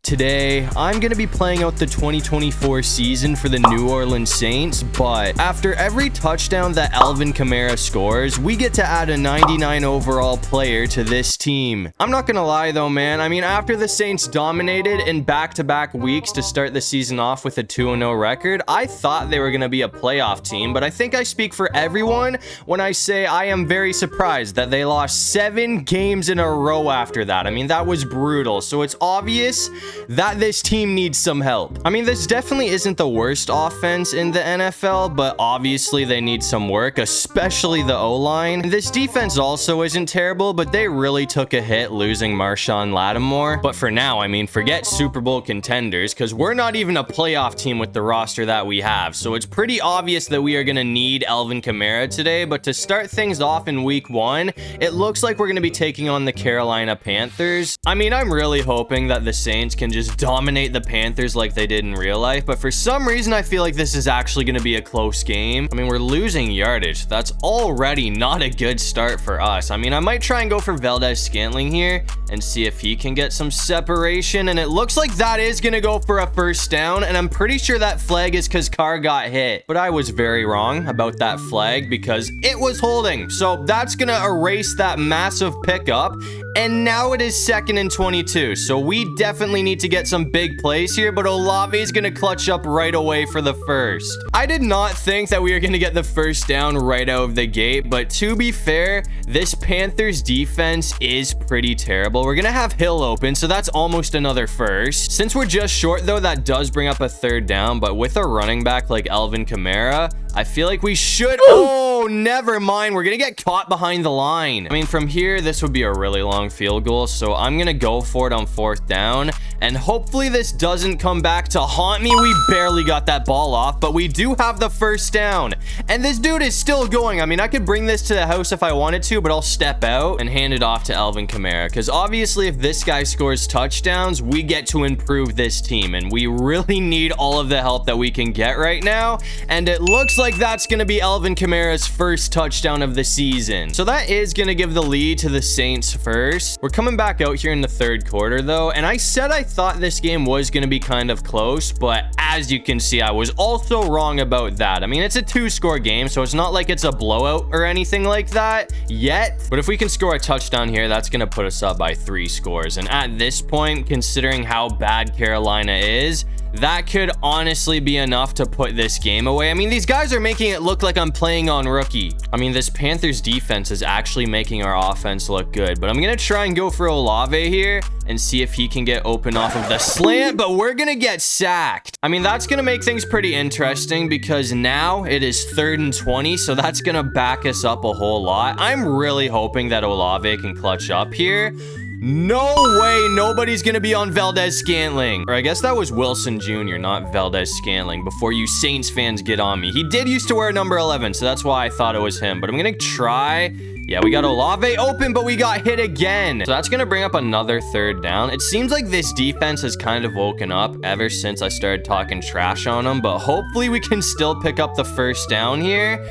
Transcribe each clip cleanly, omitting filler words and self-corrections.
Today, I'm going to be playing out the 2024 season for the New Orleans Saints, but after every touchdown that Alvin Kamara scores, we get to add a 99 overall player to this team. I'm not going to lie though, man. I mean, after the Saints dominated in back-to-back weeks to start the season off with a 2-0 record, I thought they were going to be a playoff team, but I think I speak for everyone when I say I am very surprised that they lost 7 games in a row after that. I mean, that was brutal, so it's obvious that this team needs some help. I mean, this definitely isn't the worst offense in the NFL, but obviously they need some work, especially the O-line. This defense also isn't terrible, but they really took a hit losing Marshawn Lattimore. But for now, I mean, forget Super Bowl contenders, because we're not even a playoff team with the roster that we have. So it's pretty obvious that we are going to need Alvin Kamara today. But to start things off in week 1, it looks like we're going to be taking on the Carolina Panthers. I mean, I'm really hoping that the Saints can just dominate the Panthers like they did in real life, but for some reason I feel like this is actually going to be a close game. I mean, we're losing yardage. That's already not a good start for us. I mean, I might try and go for Valdez-Scantling here and see if he can get some separation, and it looks like that is going to go for a first down, and I'm pretty sure that flag is because Carr got hit, but I was very wrong about that flag because it was holding. So that's going to erase that massive pickup, and now it is 2nd and 22. So we definitely need to get some big plays here, but Olave is going to clutch up right away for the first. I did not think that we were going to get the first down right out of the gate, but to be fair, this Panthers defense is pretty terrible. We're going to have Hill open, so that's almost another first. Since we're just short though, that does bring up a 3rd down, but with a running back like Alvin Kamara, I feel like we should... Oh, never mind. We're going to get caught behind the line. I mean, from here, this would be a really long field goal, so I'm going to go for it on 4th down, and hopefully this doesn't come back to haunt me. We barely got that ball off, but we do have the first down, and this dude is still going. I mean, I could bring this to the house if I wanted to, but I'll step out and hand it off to Alvin Kamara, because obviously if this guy scores touchdowns, we get to improve this team, and we really need all of the help that we can get right now, and it looks like that's going to be Alvin Kamara's first touchdown of the season. So that is going to give the lead to the Saints first. We're coming back out here in the 3rd quarter though, and I said I thought this game was going to be kind of close, but as you can see, I was also wrong about that. I mean, it's a 2-score game, so it's not like it's a blowout or anything like that yet, but if we can score a touchdown here, that's going to put us up by 3 scores, and at this point, considering how bad Carolina is, that could honestly be enough to put this game away. I mean, these guys are making it look like I'm playing on rookie. I mean, this Panthers defense is actually making our offense look good, but I'm going to try and go for Olave here and see if he can get open off of the slant, but we're going to get sacked. I mean, that's going to make things pretty interesting because now it is 3rd and 20, so that's going to back us up a whole lot. I'm really hoping that Olave can clutch up here. No way nobody's gonna be on Valdez-Scantling. Or I guess that was Wilson Jr., not Valdez-Scantling, before you Saints fans get on me. He did used to wear number 11, so that's why I thought it was him. But I'm gonna try. Yeah, we got Olave open, but we got hit again. So that's gonna bring up another 3rd down. It seems like this defense has kind of woken up ever since I started talking trash on them, but hopefully we can still pick up the first down here.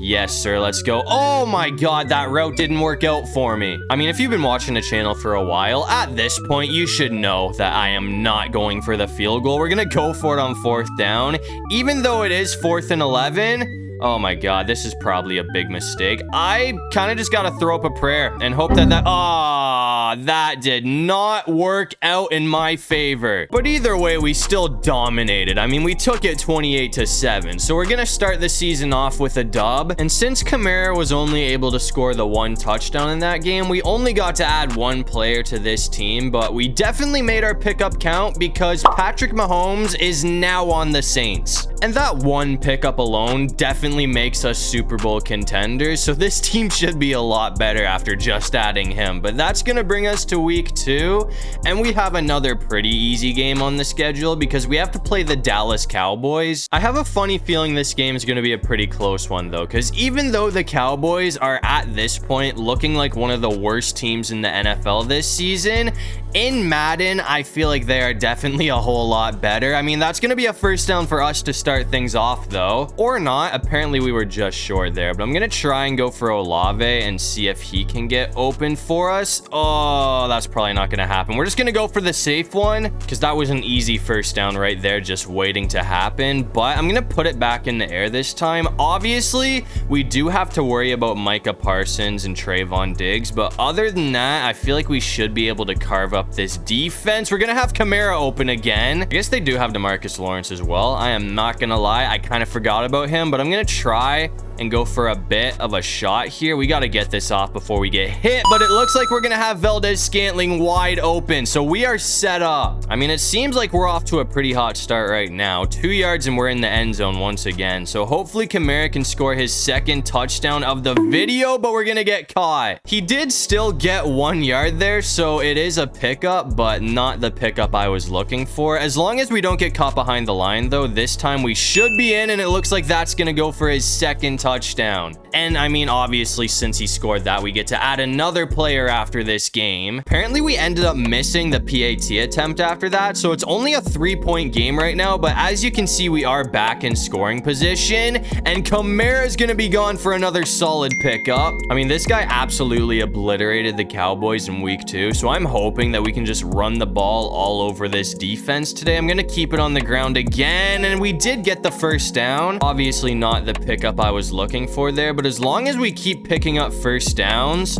Yes, sir. Let's go. Oh my God, that route didn't work out for me. I mean, if you've been watching the channel for a while, at this point, you should know that I am not going for the field goal. We're going to go for it on 4th down, even though it is 4th and 11. Oh my God, this is probably a big mistake. I kind of just got to throw up a prayer and hope that that did not work out in my favor. But either way, we still dominated. I mean, we took it 28-7. So we're going to start the season off with a dub. And since Kamara was only able to score the 1 touchdown in that game, we only got to add 1 player to this team, but we definitely made our pickup count because Patrick Mahomes is now on the Saints. And that 1 pickup alone definitely makes us Super Bowl contenders, so this team should be a lot better after just adding him. But that's gonna bring us to week 2, and we have another pretty easy game on the schedule because we have to play the Dallas Cowboys. I have a funny feeling this game is gonna be a pretty close one though, because even though the Cowboys are at this point looking like one of the worst teams in the NFL this season, in Madden, I feel like they are definitely a whole lot better. I mean, that's gonna be a first down for us to start things off though, or not. Apparently apparently we were just short there. But I'm going to try and go for Olave and see if he can get open for us. Oh, that's probably not going to happen. We're just going to go for the safe one because that was an easy first down right there, just waiting to happen. But I'm going to put it back in the air this time. Obviously, we do have to worry about Micah Parsons and Trayvon Diggs. But other than that, I feel like we should be able to carve up this defense. We're going to have Kamara open again. I guess they do have DeMarcus Lawrence as well. I am not going to lie. I kind of forgot about him, but I'm going to try and go for a bit of a shot here. We got to get this off before we get hit, but it looks like we're going to have Valdez-Scantling wide open. So we are set up. I mean, it seems like we're off to a pretty hot start right now. 2 yards and we're in the end zone once again. So hopefully Kamara can score his second touchdown of the video, but we're going to get caught. He did still get 1 yard there, so it is a pickup, but not the pickup I was looking for. As long as we don't get caught behind the line, though, this time we should be in, and it looks like that's going to go for his second touchdown. And I mean, obviously, since he scored that, we get to add another player after this game. Apparently, we ended up missing the PAT attempt after that, so it's only a 3-point game right now, but as you can see, we are back in scoring position, and Kamara is going to be gone for another solid pickup. I mean, this guy absolutely obliterated the Cowboys in week 2, so I'm hoping that we can just run the ball all over this defense today. I'm going to keep it on the ground again, and we did get the first down. Obviously, not the pickup I was looking for there, but as long as we keep picking up first downs,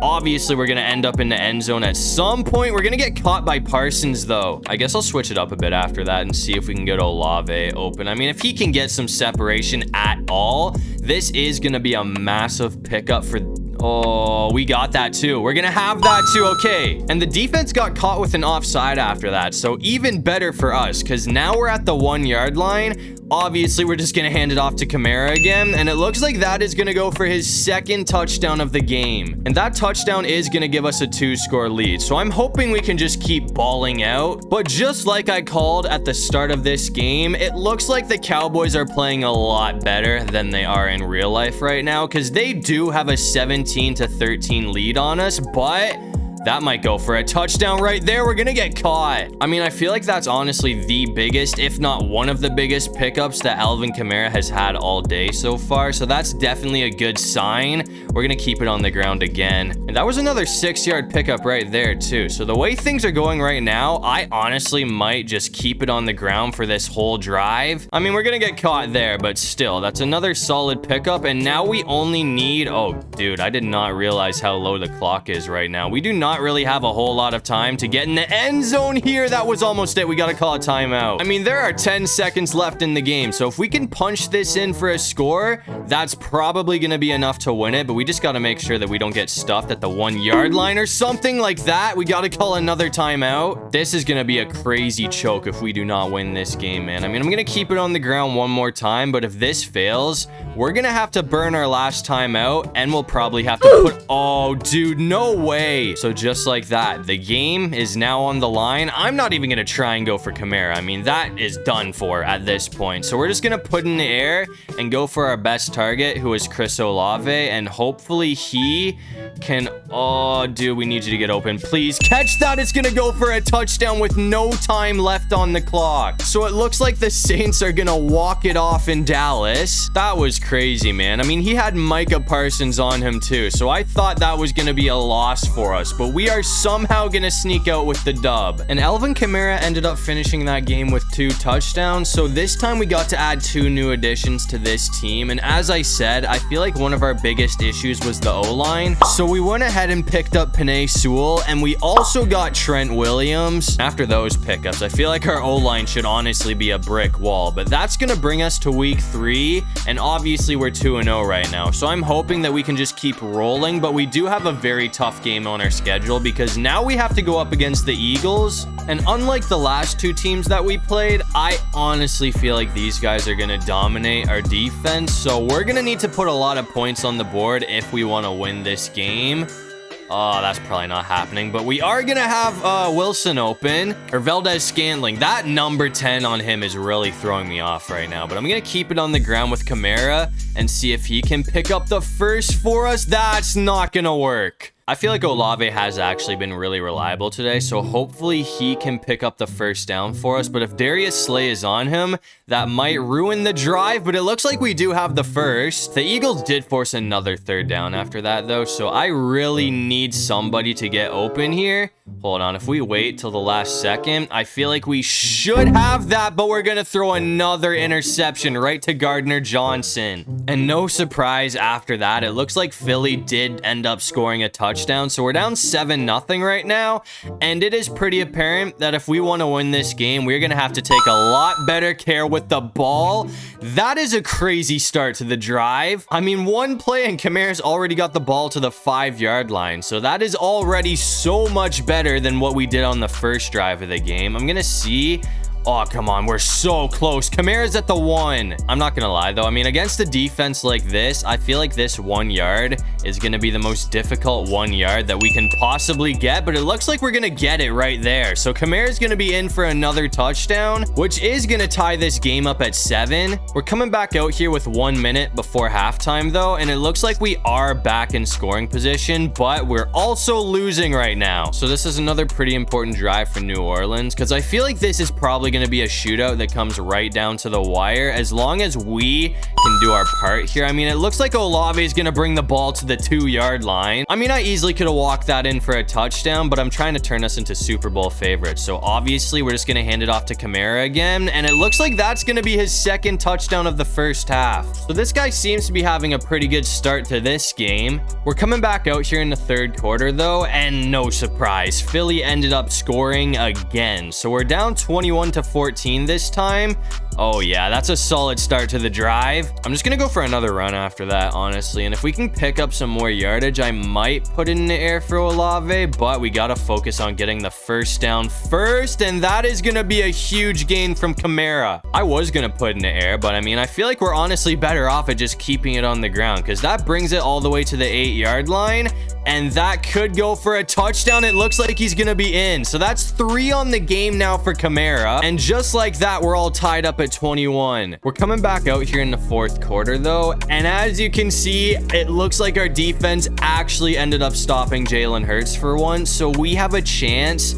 obviously we're going to end up in the end zone at some point. We're going to get caught by Parsons, though. I guess I'll switch it up a bit after that and see if we can get Olave open. I mean, if he can get some separation at all, this is going to be a massive pickup for... Oh, we got that too. We're gonna have that too. Okay. And the defense got caught with an offside after that. So even better for us, because now we're at the 1 yard line. Obviously, we're just gonna hand it off to Kamara again. And it looks like that is gonna go for his second touchdown of the game. And that touchdown is gonna give us a 2-score lead. So I'm hoping we can just keep balling out. But just like I called at the start of this game, it looks like the Cowboys are playing a lot better than they are in real life right now, because they do have a 17-13 lead on us, but that might go for a touchdown right there. We're gonna get caught. I mean, I feel like that's honestly the biggest, if not one of the biggest pickups that Alvin Kamara has had all day so far. So that's definitely a good sign. We're gonna keep it on the ground again. And that was another 6-yard pickup right there too. So the way things are going right now, I honestly might just keep it on the ground for this whole drive. I mean, we're gonna get caught there, but still, that's another solid pickup. And now we only need... Oh, dude, I did not realize how low the clock is right now. We do not really have a whole lot of time to get in the end zone here. That was almost it. We got to call a timeout. I mean, there are 10 seconds left in the game, so if we can punch this in for a score, that's probably going to be enough to win it, but we just got to make sure that we don't get stuffed at the 1 yard line or something like that. We got to call another timeout. This is going to be a crazy choke if we do not win this game, man. I mean, I'm going to keep it on the ground one more time, but if this fails, we're going to have to burn our last timeout, and we'll probably have to put... Oh, dude, no way. So just like that, the game is now on the line. I'm not even gonna try and go for Kamara. I mean, that is done for at this point. So we're just gonna put in the air and go for our best target, who is Chris Olave, and hopefully he can... Oh, dude, we need you to get open. Please catch that. It's gonna go for a touchdown with no time left on the clock. So it looks like the Saints are gonna walk it off in Dallas. That was crazy, man. I mean, he had Micah Parsons on him too, so I thought that was gonna be a loss for us, but we are somehow gonna sneak out with the dub. And Alvin Kamara ended up finishing that game with 2 touchdowns, so this time we got to add 2 new additions to this team. And as I said, I feel like one of our biggest issues was the O-line, so we went ahead and picked up Penei Sewell, and we also got Trent Williams. After those pickups, I feel like our O-line should honestly be a brick wall, but that's gonna bring us to week 3, and obviously we're 2-0 right now, so I'm hoping that we can just keep rolling. But we do have a very tough game on our schedule, because now we have to go up against the Eagles, and unlike the last 2 teams that we played, I honestly feel like these guys are gonna dominate our defense, so we're gonna need to put a lot of points on the board if we want to win this game. Oh, that's probably not happening, but we are gonna have Wilson open, or Valdez-Scantling. That number 10 on him is really throwing me off right now, but I'm gonna keep it on the ground with Kamara and see if he can pick up the first for us. That's not gonna work. I feel like Olave has actually been really reliable today, so hopefully he can pick up the first down for us. But if Darius Slay is on him, that might ruin the drive, but it looks like we do have the first. The Eagles did force another third down after that, though, so I really need somebody to get open here. Hold on, if we wait till the last second, I feel like we should have that, but we're gonna throw another interception right to Gardner Johnson. And no surprise after that, it looks like Philly did end up scoring a touchdown, so we're down 7-0 right now, and it is pretty apparent that if we want to win this game, we're gonna have to take a lot better care with the ball. That is a crazy start to the drive. I mean, one play and Kamara's already got the ball to the 5-yard line, so that is already so much better than what we did on the first drive of the game. I'm gonna see. Oh, come on. We're so close. Kamara's at the 1. I'm not going to lie, though. I mean, against a defense like this, I feel like this 1 yard is going to be the most difficult 1 yard that we can possibly get, but it looks like we're going to get it right there. So Kamara's going to be in for another touchdown, which is going to tie this game up at 7. We're coming back out here with 1 minute before halftime, though, and it looks like we are back in scoring position, but we're also losing right now. So this is another pretty important drive for New Orleans, because I feel like this is probably going to be a shootout that comes right down to the wire as long as we can do our part here. I mean, it looks like Olave is going to bring the ball to the 2-yard line. I mean, I easily could have walked that in for a touchdown, but I'm trying to turn us into Super Bowl favorites. So obviously we're just going to hand it off to Kamara again, and it looks like that's going to be his second touchdown of the first half. So this guy seems to be having a pretty good start to this game. We're coming back out here in the third quarter, though, and no surprise, Philly ended up scoring again. So we're down 21-14 this time. Oh yeah, that's a solid start to the drive. I'm just gonna go for another run after that, honestly, and if we can pick up some more yardage, I might put it in the air for Olave, but we gotta focus on getting the first down first, and that is gonna be a huge gain from Kamara. I was gonna put in the air, but I mean, I feel like we're honestly better off at just keeping it on the ground, because that brings it all the way to the 8-yard line, and that could go for a touchdown. It looks like he's gonna be in, so that's 3 on the game now for Kamara, and just like that, we're all tied up at 21. We're coming back out here in the fourth quarter, though, and as you can see, it looks like our defense actually ended up stopping Jalen Hurts for once, so we have a chance.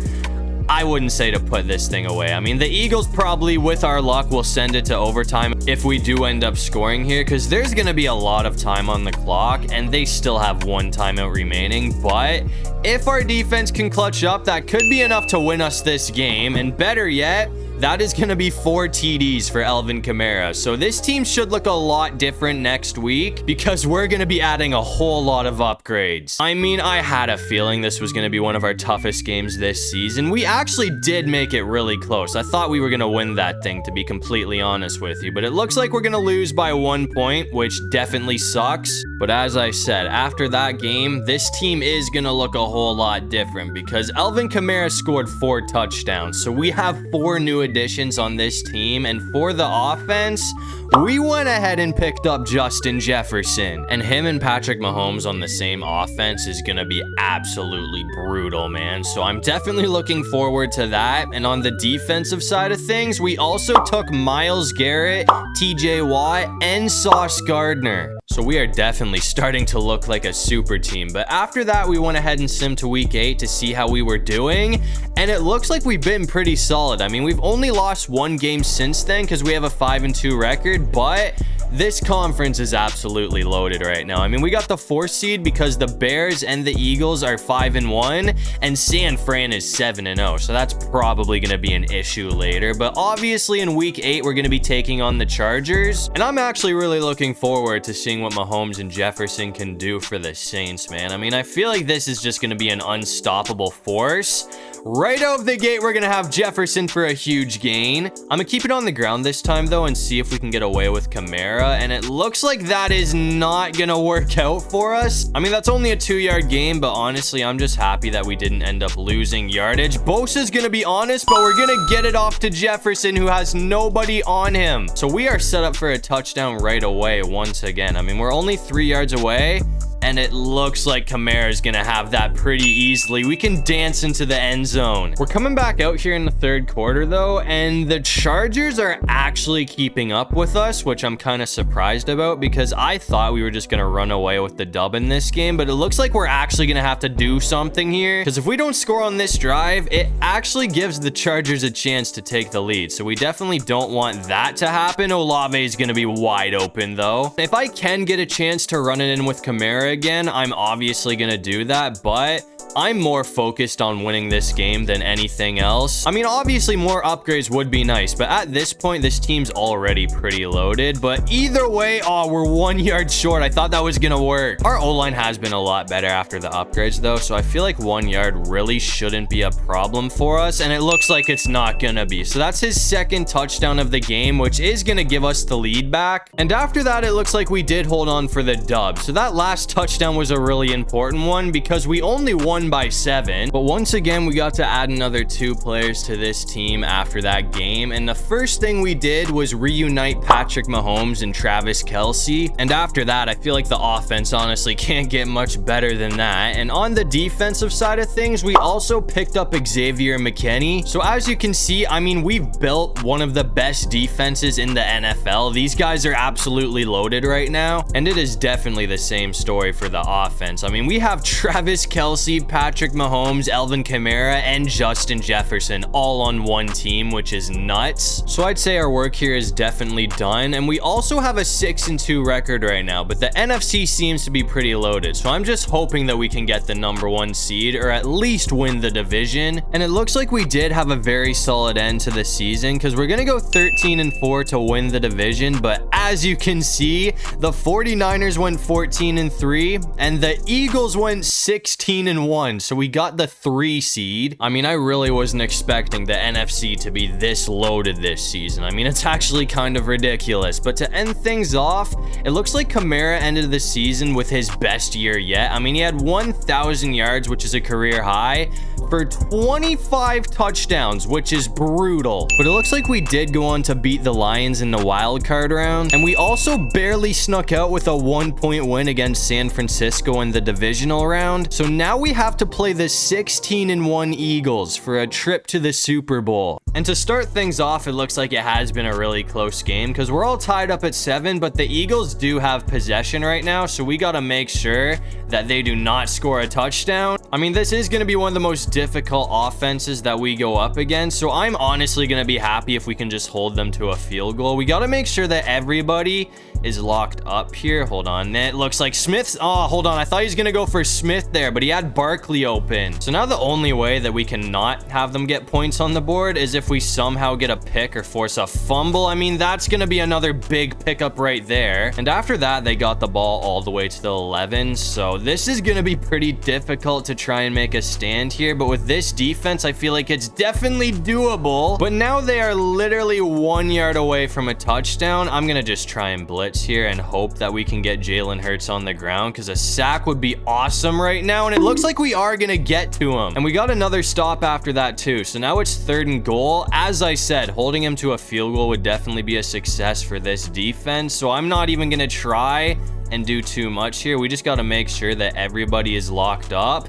I wouldn't say to put this thing away. I mean, the Eagles probably, with our luck, will send it to overtime if we do end up scoring here, because there's going to be a lot of time on the clock, and they still have 1 timeout remaining. But if our defense can clutch up, that could be enough to win us this game, and better yet, that is going to be 4 TDs for Alvin Kamara. So this team should look a lot different next week because we're going to be adding a whole lot of upgrades. I mean, I had a feeling this was going to be one of our toughest games this season. We actually did make it really close. I thought we were going to win that thing, to be completely honest with you, but it looks like we're going to lose by 1 point, which definitely sucks. But as I said, after that game, this team is going to look a whole lot different because Alvin Kamara scored 4 touchdowns. So we have 4 new additions on this team, and for the offense, we went ahead and picked up Justin Jefferson, and him and Patrick Mahomes on the same offense is gonna be absolutely brutal, man. So I'm definitely looking forward to that. And on the defensive side of things, we also took Myles Garrett, TJ Watt, and Sauce Gardner. So we are definitely starting to look like a super team. But after that, we went ahead and simmed to week 8 to see how we were doing, and it looks like we've been pretty solid. I mean, we've only lost 1 game since then because we have a 5-2 record, but this conference is absolutely loaded right now. I mean, we got the 4th seed because the Bears and the Eagles are 5-1, and San Fran is 7-0. So that's probably going to be an issue later. But obviously in week 8, we're going to be taking on the Chargers, and I'm actually really looking forward to seeing what Mahomes and Jefferson can do for the Saints, man. I mean, I feel like this is just going to be an unstoppable force. Right out of the gate, we're going to have Jefferson for a huge gain. I'm going to keep it on the ground this time, though, and see if we can get away with Kamara. And it looks like that is not going to work out for us. I mean, that's only a 2-yard game, but honestly, I'm just happy that we didn't end up losing yardage. Bosa's going to be honest, but we're going to get it off to Jefferson, who has nobody on him. So we are set up for a touchdown right away once again. I mean, we're only 3 yards away. and it looks like Kamara is gonna have that pretty easily. We can dance into the end zone. We're coming back out here in the third quarter though, and the Chargers are actually keeping up with us, which I'm kind of surprised about because I thought we were just gonna run away with the dub in this game, but it looks like we're actually gonna have to do something here, because if we don't score on this drive, it actually gives the Chargers a chance to take the lead. So we definitely don't want that to happen. Olave is gonna be wide open though. If I can get a chance to run it in with Kamara again, I'm obviously gonna do that, but I'm more focused on winning this game than anything else. I mean, obviously more upgrades would be nice, but at this point, this team's already pretty loaded. But either way, oh, we're 1 yard short. I thought that was gonna work. Our O-line has been a lot better after the upgrades though, so I feel like 1 yard really shouldn't be a problem for us, and it looks like it's not gonna be. So that's his second touchdown of the game, which is gonna give us the lead back. And after that, it looks like we did hold on for the dub. So that last touchdown was a really important one because we only won by 7. But once again, we got to add another 2 players to this team after that game, and the first thing we did was reunite Patrick Mahomes and Travis Kelce. And after that, I feel like the offense honestly can't get much better than that. And on the defensive side of things, we also picked up Xavier McKinney. So as you can see, I mean, we've built one of the best defenses in the NFL. These guys are absolutely loaded right now, and it is definitely the same story for the offense. I mean, we have Travis Kelce, Patrick Mahomes, Alvin Kamara, and Justin Jefferson all on one team, which is nuts. So I'd say our work here is definitely done, and we also have a 6-2 record right now, but the NFC seems to be pretty loaded. So I'm just hoping that we can get the #1 seed or at least win the division. And it looks like we did have a very solid end to the season because we're gonna go 13-4 to win the division. But as you can see, the 49ers went 14-3 and the Eagles went 16-1. So we got the 3 seed. I mean, I really wasn't expecting the NFC to be this loaded this season. I mean, it's actually kind of ridiculous. But to end things off, it looks like Kamara ended the season with his best year yet. I mean, he had 1,000 yards, which is a career high, for 25 touchdowns, which is brutal. But it looks like we did go on to beat the Lions in the wild card round, and we also barely snuck out with a 1-point win against San Francisco in the divisional round. So now we have to play the 16-1 Eagles for a trip to the Super Bowl. And to start things off, it looks like it has been a really close game because we're all tied up at 7, but the Eagles do have possession right now, so we got to make sure that they do not score a touchdown. I mean, this is going to be one of the most difficult offenses that we go up against, so I'm honestly going to be happy if we can just hold them to a field goal. We got to make sure that everybody is locked up here. Hold on. It looks like Smith's... Oh, hold on. I thought he was going to go for Smith there, but he had Barkley open. So now the only way that we can not have them get points on the board is if we somehow get a pick or force a fumble. I mean, that's going to be another big pickup right there. And after that, they got the ball all the way to the 11. So this is going to be pretty difficult to try and make a stand here. But with this defense, I feel like it's definitely doable. But now they are literally 1 yard away from a touchdown. I'm going to just try and blitz here and hope that we can get Jalen Hurts on the ground because a sack would be awesome right now. And it looks like we are going to get to him. And we got another stop after that too. So now it's 3rd and goal. As I said, holding him to a field goal would definitely be a success for this defense. So I'm not even going to try and do too much here. We just got to make sure that everybody is locked up.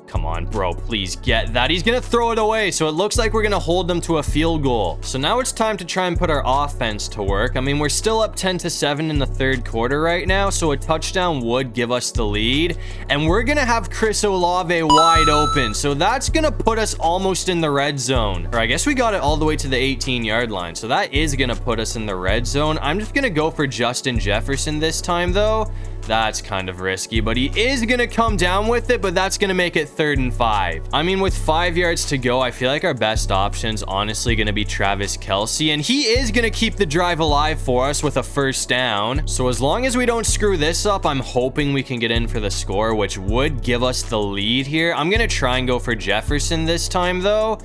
Come on, bro, please get that. He's gonna throw it away, so it looks like we're gonna hold them to a field goal. So now it's time to try and put our offense to work. I mean, we're still up 10-7 in the 3rd quarter right now, so a touchdown would give us the lead. And we're gonna have Chris Olave wide open, so that's gonna put us almost in the red zone. Or I guess we got it all the way to the 18-yard line, so that is gonna put us in the red zone. I'm just gonna go for Justin Jefferson this time, though. That's kind of risky, but he is going to come down with it, but that's going to make it 3rd and 5. I mean, with 5 yards to go, I feel like our best option's honestly going to be Travis Kelce, and he is going to keep the drive alive for us with a 1st down. So as long as we don't screw this up, I'm hoping we can get in for the score, which would give us the lead here. I'm going to try and go for Jefferson this time, though.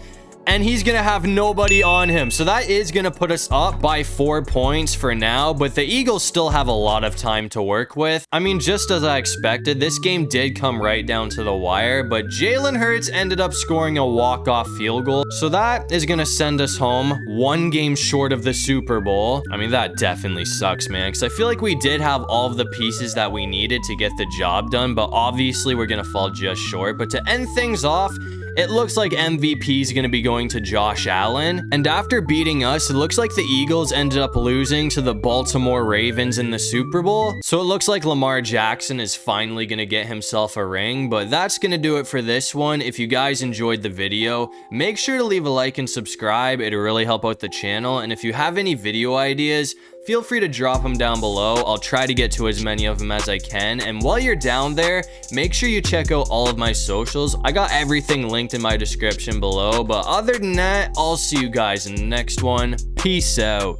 and he's gonna have nobody on him. So that is gonna put us up by 4 points for now, but the Eagles still have a lot of time to work with. I mean, just as I expected, this game did come right down to the wire, but Jalen Hurts ended up scoring a walk-off field goal. So that is gonna send us home 1 game short of the Super Bowl. I mean, that definitely sucks, man, because I feel like we did have all of the pieces that we needed to get the job done, but obviously we're gonna fall just short. But to end things off, it looks like MVP is going to be going to Josh Allen. And after beating us, it looks like the Eagles ended up losing to the Baltimore Ravens in the Super Bowl. So it looks like Lamar Jackson is finally going to get himself a ring. But that's going to do it for this one. If you guys enjoyed the video, make sure to leave a like and subscribe. It'll really help out the channel. And if you have any video ideas, feel free to drop them down below. I'll try to get to as many of them as I can. And while you're down there, make sure you check out all of my socials. I got everything linked in my description below. But other than that, I'll see you guys in the next one. Peace out.